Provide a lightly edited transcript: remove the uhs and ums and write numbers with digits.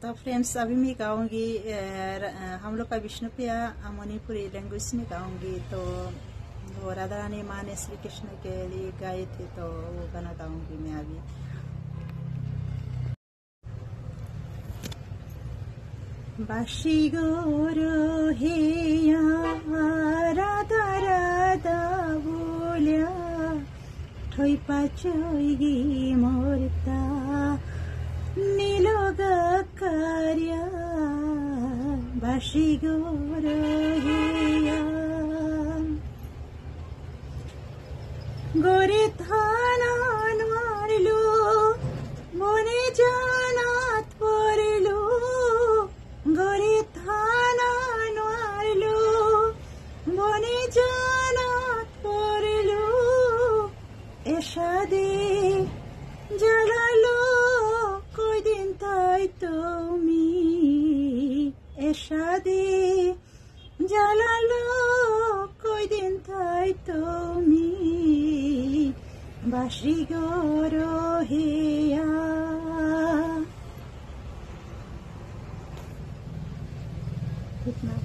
तो फ्रेंड्स अभी मैं गाऊंगी हम लोग का विष्णुप्रिया मणिपुरी लैंग्वेज में गाऊंगी। तो वो राधा रानी माँ ने श्री कृष्ण के लिए गाए थे, तो वो गाना गाऊंगी मैं अभी। बाशी गोरो हेया राधा राधा बोल्या ठोई पाचोगी मोरता नीलोग कार्य बाशी गोरो हेया गोरे थाना मारलो मोने जानात पड़लो गोरे थाना मारलो मोने जानात पड़लो एशादे जलालो कोई दिन ताई तुमी एशादे जलालो कोई दिन ताई तुमी बाशी गोरो हेया। इतना